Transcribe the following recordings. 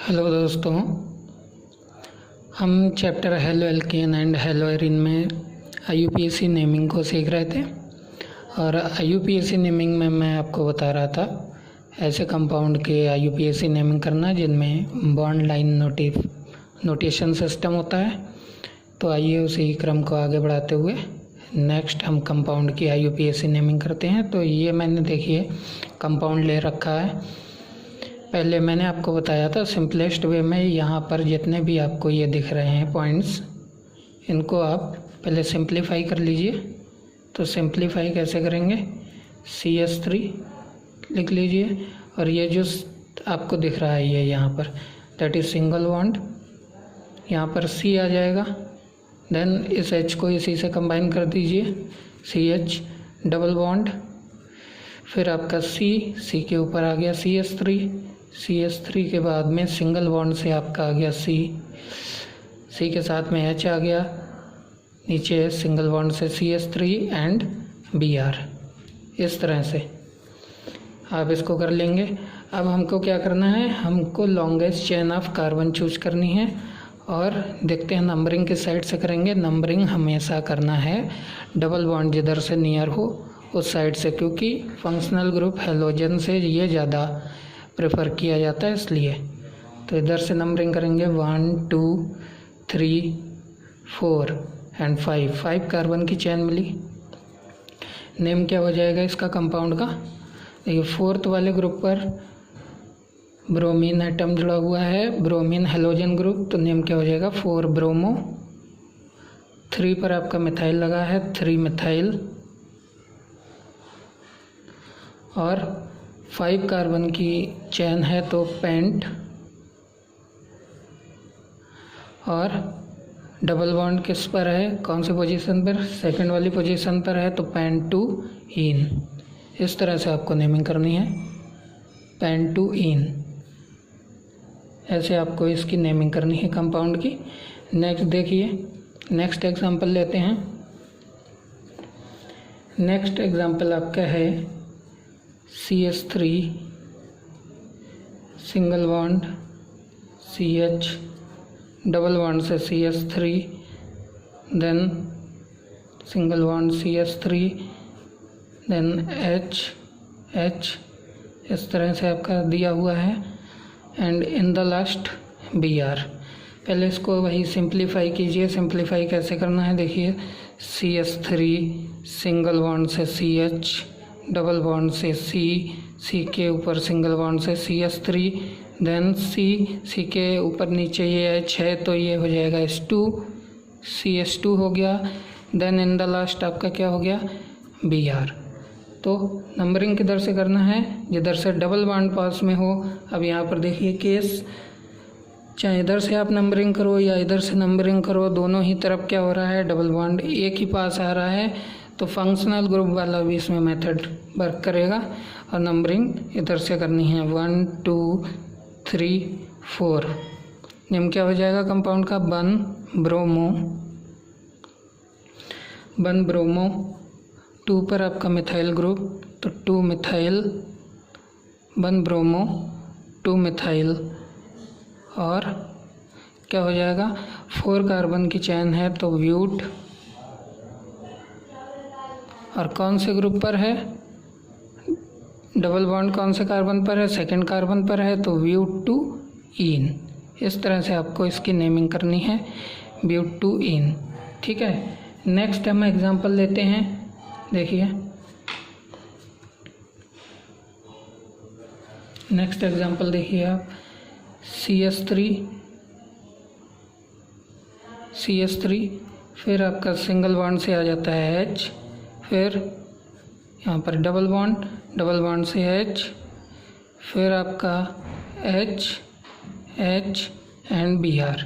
Hello दोस्तों, हम chapter halo alkane and hello arene में IUPAC नेमिंग को सीख रहे थे। और IUPAC नेमिंग में मैं आपको बता रहा था ऐसे कंपाउंड के IUPAC नेमिंग करना जिनमें बॉन्ड लाइन नोटेशन सिस्टम होता है। तो आइए उसी क्रम को आगे बढ़ाते हुए नेक्स्ट हम कंपाउंड की IUPAC नेमिंग करते हैं। तो ये मैंने देखिए कंपाउंड ले रखा है। पहले मैंने आपको बताया था सिंपलेस्ट वे में, यहाँ पर जितने भी आपको ये दिख रहे हैं पॉइंट्स, इनको आप पहले सिंप्लीफाई कर लीजिए। तो सिंप्लीफाई कैसे करेंगे, CH3 लिख लीजिए और ये जो आपको दिख रहा है ये यहाँ पर दैट इज़ सिंगल बॉन्ड, यहाँ पर C आ जाएगा। देन इस H को इसी से कंबाइन कर दीजिए, CH डबल बॉन्ड, फिर आपका C के ऊपर आ गया CH3 के बाद में सिंगल बॉन्ड से आपका आ गया C के साथ में H आ गया, नीचे सिंगल बॉन्ड से CH3 एंड Br। इस तरह से आप इसको कर लेंगे। अब हमको क्या करना है, हमको longest chain of carbon choose करनी है और देखते हैं नंबरिंग किस साइड से करेंगे। नंबरिंग हमेशा करना है डबल बॉन्ड जिधर से नियर हो उस साइड से, क्योंकि फंक्शनल ग्रुप हेलोजन से ये ज़्यादा प्रेफर किया जाता है इसलिए। तो इधर से नंबरिंग करेंगे 1 2 3 4 एंड 5 कार्बन की चेन मिली। नेम क्या हो जाएगा इसका कंपाउंड का, देखिए फोर्थ वाले ग्रुप पर ब्रोमीन एटम जुड़ा हुआ है, ब्रोमीन हेलोजन ग्रुप, तो नेम क्या हो जाएगा 4 ब्रोमो। 3 पर आपका मिथाइल लगा है, 3 मिथाइल। और 5 कार्बन की चेन है तो पेंट, और डबल बॉन्ड किस पर है, कौन सी पोजीशन पर, सेकंड वाली पोजीशन पर है तो पेंट टू इन। इस तरह से आपको नेमिंग करनी है, पेंट टू इन, ऐसे आपको इसकी नेमिंग करनी है कंपाउंड की। नेक्स्ट देखिए, नेक्स्ट एग्जांपल लेते हैं। नेक्स्ट एग्जांपल आपका है CH3 single bond CH double bond से CH3, then single bond CH3, then H, इस तरह से आपका दिया हुआ है, and in the last Br। पहले इसको वही सिंप्लीफाई कीजिए। सिंप्लीफाई कैसे करना है देखिए, CH3 सिंगल बॉन्ड से CH डबल बॉन्ड से C के ऊपर सिंगल बॉन्ड से CH3, देन C के ऊपर नीचे ये H है तो ये हो जाएगा H2, CH2 हो गया। देन इन द लास्ट आपका क्या हो गया Br। तो नंबरिंग किधर से करना है, जिधर से डबल बॉन्ड पास में हो। अब यहाँ पर देखिए केस, चाहे इधर से आप नंबरिंग करो या इधर से नंबरिंग करो, दोनों ही तरफ क्या हो रहा है, डबल बॉन्ड एक ही पास आ रहा है। तो फंक्शनल ग्रुप वाला भी इसमें मेथड वर्क करेगा और नंबरिंग इधर से करनी है 1 2 3 4। नेम क्या हो जाएगा कंपाउंड का, बन ब्रोमो। 2 पर आपका मिथाइल ग्रुप तो 2 मिथाइल, बन ब्रोमो 2 मिथाइल। और क्या हो जाएगा, 4 कार्बन की चेन है तो ब्यूट, और कौन से ग्रुप पर है, डबल बॉन्ड कौन से कार्बन पर है, सेकंड कार्बन पर है तो ब्यूट टू इन। इस तरह से आपको इसकी नेमिंग करनी है, ब्यूट टू इन। ठीक है, नेक्स्ट हम एग्जांपल लेते हैं। देखिए नेक्स्ट एग्जांपल देखिए आप, CH3 फिर आपका सिंगल बॉन्ड से आ जाता है H, फिर यहाँ पर डबल बॉन्ड से H, फिर आपका H एंड Br।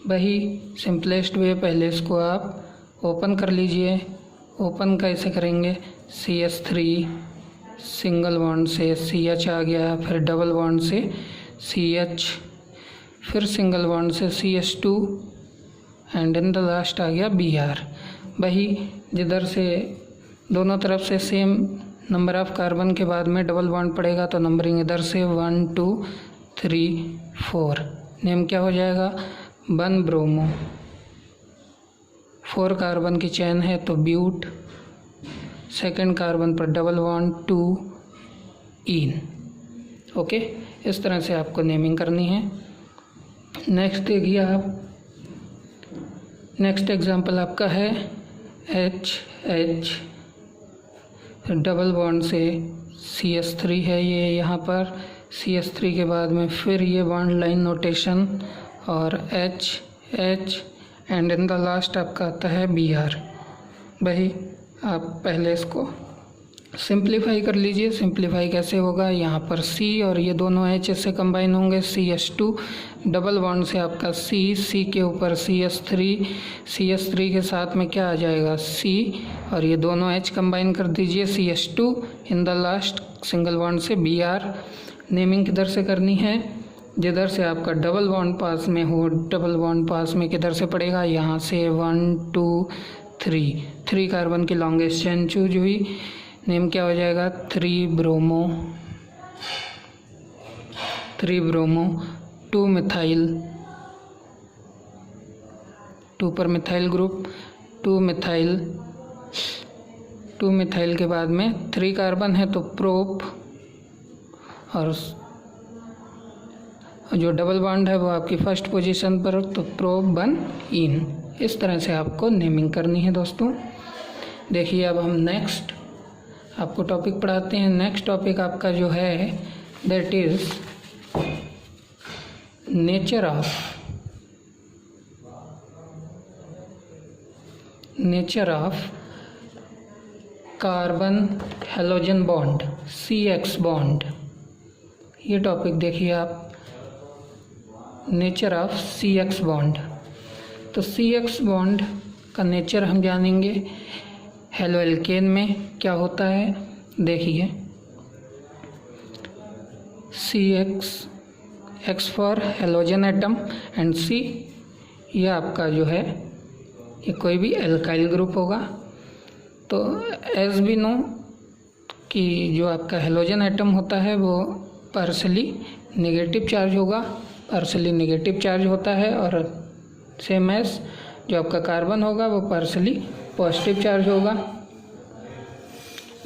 वही सिंपलेस्ट वे, पहले इसको आप ओपन कर लीजिए। ओपन कैसे करेंगे, CH3 सिंगल बॉन्ड से CH आ गया, फिर डबल बॉन्ड से CH, फिर सिंगल बॉन्ड से CH2 and in the last आ गया Br। वही जिधर से दोनों तरफ से सेम नंबर ऑफ़ कार्बन के बाद में डबल बॉन्ड पड़ेगा तो नंबरिंग इधर से 1 2 3 4। नेम क्या हो जाएगा? 1 ब्रोमो। 4 कार्बन की चेन है तो ब्यूट। सेकंड कार्बन पर डबल बॉन्ड 2 इन। ओके, इस तरह से आपको नेमिंग करनी है। नेक्स्ट देखिए आप, नेक्स्ट एग्जांपल आपका है HH डबल बॉन्ड से CH3 है ये यहाँ पर। CH3 के बाद में फिर ये बॉन्ड लाइन नोटेशन और H and in the last आपका आता है Br। भाई आप पहले इसको सिंप्लीफाई कर लीजिए। सिंप्लीफाई कैसे होगा? यहाँ पर C और ये दोनों H से कंबाइन होंगे, CH2 डबल बॉन्ड से आपका C के ऊपर CH3 के साथ में क्या आ जाएगा? C और ये दोनों H कंबाइन कर दीजिए, CH2 in the last single bond से Br। नेमिंग किधर से करनी है? जिधर से आपका डबल बॉन्ड पास में हो। डबल बॉन्ड पास में किधर से पड़ेगा? यहाँ से 1 2 3 कार्बन की लॉन्गेस्ट चेन चूज हुई। नेम क्या हो जाएगा? 3 ब्रोमो 2 मिथाइल, 2 पर मिथाइल ग्रुप, 2 मिथाइल के बाद में 3 कार्बन है तो प्रोप, और जो डबल बॉन्ड है वो आपकी फर्स्ट पोजीशन पर तो प्रोप 1 इन। इस तरह से आपको नेमिंग करनी है दोस्तों। देखिए अब हम नेक्स्ट आपको टॉपिक पढ़ाते हैं। नेक्स्ट टॉपिक आपका जो है that is nature of carbon halogen bond CX bond. ये टॉपिक देखिए आप, नेचर ऑफ CX बॉन्ड। तो CX बॉन्ड का नेचर हम जानेंगे। हेलो एल्केन में क्या होता है देखिए, CX X for halogen atom and C ये आपका जो है ये कोई भी एल्काइल ग्रुप होगा। तो एज भी नो कि जो आपका हेलोजन एटम होता है वो पार्शली नेगेटिव चार्ज होगा, पार्शली नेगेटिव चार्ज होता है, और सेम एज जो आपका कार्बन होगा वो पार्शली पॉजिटिव चार्ज होगा।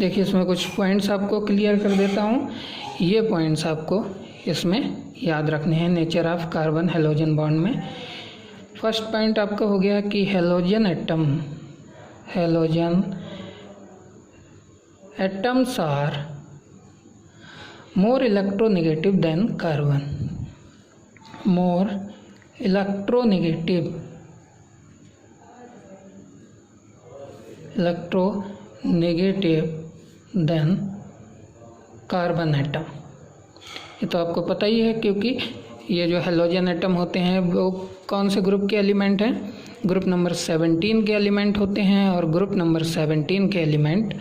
देखिए इसमें कुछ पॉइंट्स आपको क्लियर कर देता हूँ। ये पॉइंट्स आपको इसमें याद रखने हैं nature of carbon halogen bond में। फर्स्ट पॉइंट आपका हो गया कि halogen atoms are more electronegative than carbon. More electronegative than carbon atom. ये तो आपको पता ही है, क्योंकि ये जो हेलोजन एटम होते हैं वो कौन से ग्रुप के एलिमेंट हैं? ग्रुप नंबर 17 के एलिमेंट होते हैं, और ग्रुप नंबर 17 के एलिमेंट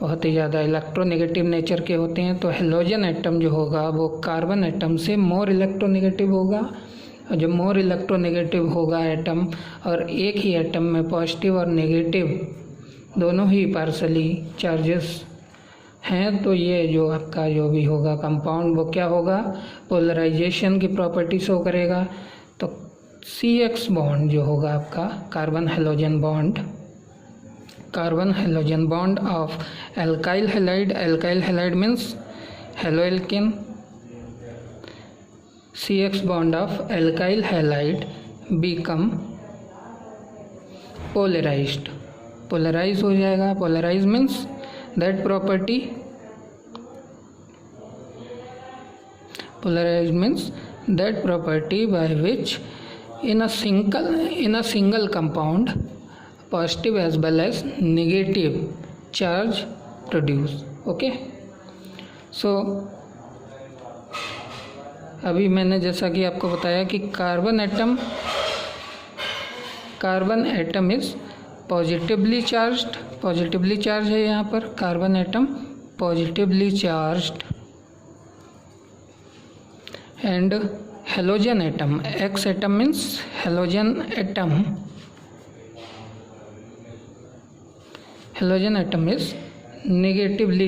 बहुत ही ज़्यादा इलेक्ट्रोनेगेटिव नेचर के होते हैं। तो हेलोजन एटम जो होगा वो कार्बन एटम से मोर इलेक्ट्रोनेगेटिव होगा, और जो मोर इलेक्ट्रोनेगेटिव होगा एटम, और एक ही एटम में पॉजिटिव और नेगेटिव दोनों ही पार्शली चार्जेस हैं, तो ये जो आपका जो भी होगा कंपाउंड वो क्या होगा? पोलराइजेशन की प्रॉपर्टी शो करेगा। तो CX बॉन्ड जो होगा आपका carbon halogen bond of alkyl halide means halo alkane. CX bond of alkyl halide become polarize हो जाएगा। Polarize means that property, polarized means that property by which in a single compound positive as well as negative charge produce. Okay, so अभी मैंने जैसा कि आपको बताया कि carbon atom is positively charge है। यहाँ पर carbon atom positively charged, and halogen atom X atom means halogen atom is negatively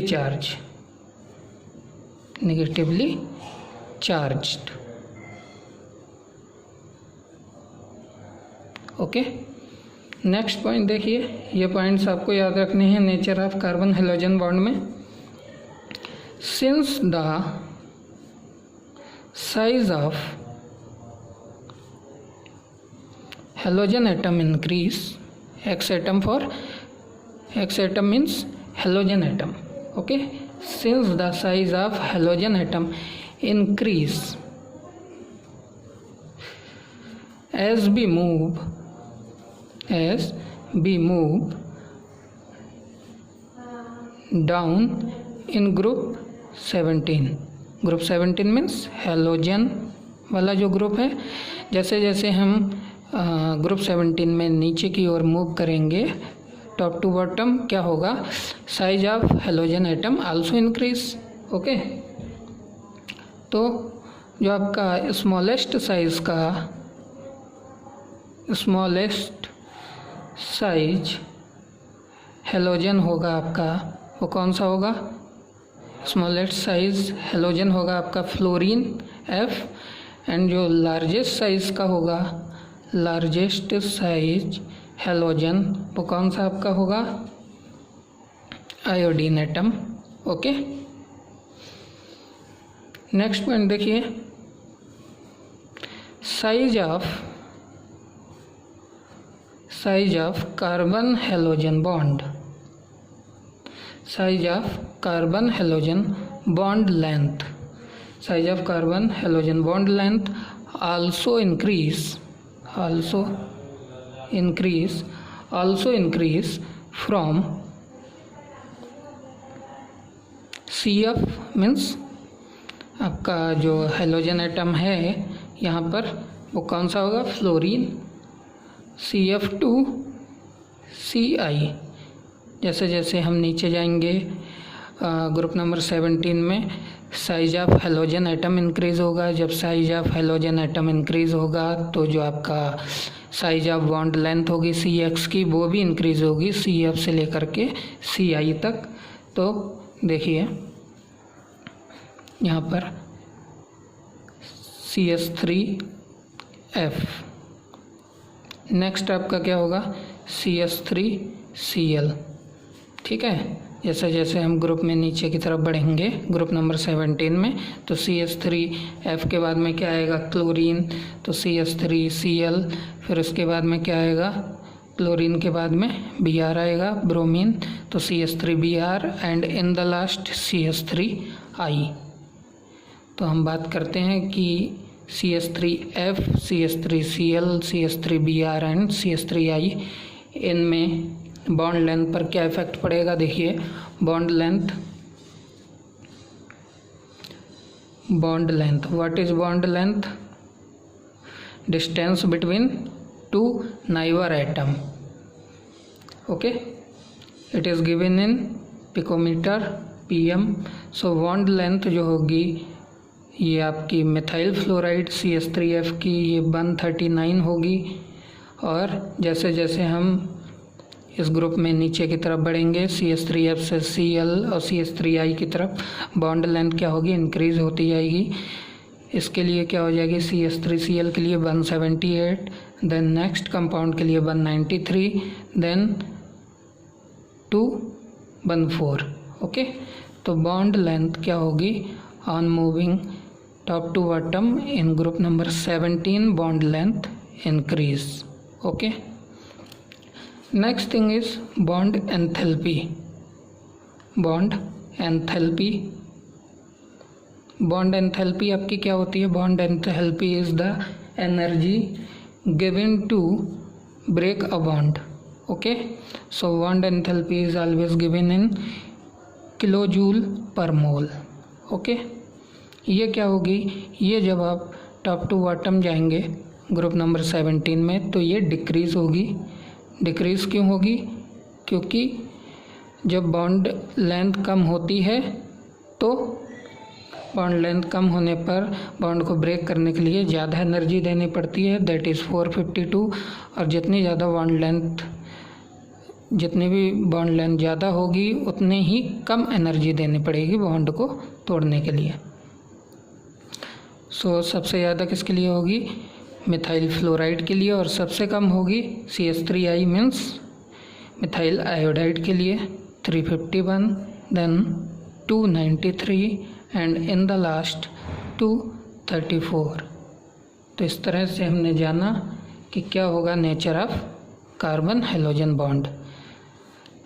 charged. Okay, next point देखिए, ये पॉइंट्स आपको याद रखने हैं nature of carbon halogen bond में। Since the size of halogen atom increase, X atom for X atom means halogen atom. Okay, since the size of halogen atom increase as we move down in group 17। Group 17 means halogen वाला जो group है, जैसे जैसे हम group 17 में नीचे की ओर move करेंगे टॉप टू बॉटम, क्या होगा, size of halogen atom also increase. Okay, तो जो आपका स्मॉलेस्ट साइज हेलोजन होगा आपका, वो कौन सा होगा, स्मॉलेस्ट साइज हेलोजन होगा आपका फ्लोरीन F, एंड जो लार्जेस्ट साइज का होगा, लार्जेस्ट साइज हेलोजन, वो कौन सा आपका होगा, iodine atom. Okay, next point देखिए, size of carbon halogen bond, size of carbon halogen bond length, size of carbon halogen bond length also increase from CF means आपका जो हेलोजन एटम है यहाँ पर वो कौन सा होगा, फ्लोरीन, CF टू CI। जैसे जैसे हम नीचे जाएंगे ग्रुप नंबर 17 में size of halogen atom increase होगा। जब size of halogen atom increase होगा तो जो आपका साइज ऑफ बॉन्ड लेंथ होगी CX की, वो भी इंक्रीज़ होगी CF से लेकर के CI तक। तो देखिए यहाँ पर CH3F, नेक्स्ट आपका क्या होगा, CH3Cl। ठीक है, जैसे जैसे हम ग्रुप में नीचे की तरफ बढ़ेंगे ग्रुप नंबर 17 में, तो CH3F के बाद में क्या आएगा, क्लोरीन, तो CH3Cl, फिर उसके बाद में क्या आएगा, क्लोरीन के बाद में Br आएगा, ब्रोमीन, तो CH3Br, and in the last CH3I। तो हम बात करते हैं कि CH3F, CH3Cl, CH3Br and CH3I, इनमें बॉन्ड लेंथ पर क्या इफेक्ट पड़ेगा। देखिए bond length, what is bond length, distance between two neighbour atom. Okay, it is given in picometre PM। So bond length जो होगी ये आपकी मिथाइल फ्लोराइड CH3F की ये 139 होगी, और जैसे जैसे हम इस ग्रुप में नीचे की तरफ बढ़ेंगे CH3F से Cl और CH3I की तरफ, बॉन्ड लेंथ क्या होगी, इंक्रीज़ होती जाएगी। इसके लिए क्या हो जाएगी, CH3Cl के लिए 178, देन नेक्स्ट कंपाउंड के लिए 193, देन 214। ओके, तो बॉन्ड लेंथ क्या होगी, on moving top to bottom in group number 17 bond length increase. Okay, next thing is bond enthalpy. Bond enthalpy आपकी क्या होती है, bond enthalpy is the energy given to break a bond. Okay, so bond enthalpy is always given in kilojoule per mole. Okay, ये क्या होगी, ये जब आप टॉप टू बॉटम जाएंगे ग्रुप नंबर 17 में तो ये डिक्रीज़ होगी। डिक्रीज़ क्यों होगी, क्योंकि जब बॉन्ड लेंथ कम होती है तो बॉन्ड लेंथ कम होने पर बॉन्ड को ब्रेक करने के लिए ज़्यादा एनर्जी देनी पड़ती है, दैट इज़ 452। और जितनी भी बॉन्ड लेंथ ज़्यादा होगी उतने ही कम एनर्जी देनी पड़ेगी बॉन्ड को तोड़ने के लिए। सो सबसे ज़्यादा किसके लिए होगी, मिथाइल फ्लोराइड के लिए, और सबसे कम होगी CH3I मीन्स मिथाइल आयोडाइड के लिए 351, then 293 and in the last 234। तो इस तरह से हमने जाना कि क्या होगा nature of carbon halogen bond.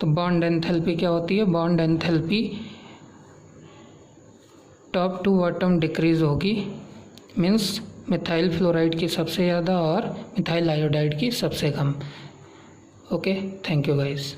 तो बॉन्ड एंथैल्पी क्या होती है, bond enthalpy top to bottom decrease होगी, मीन्स मिथाइल फ्लोराइड की सबसे ज़्यादा और मिथाइल आयोडाइड की सबसे कम। Okay, thank you guys.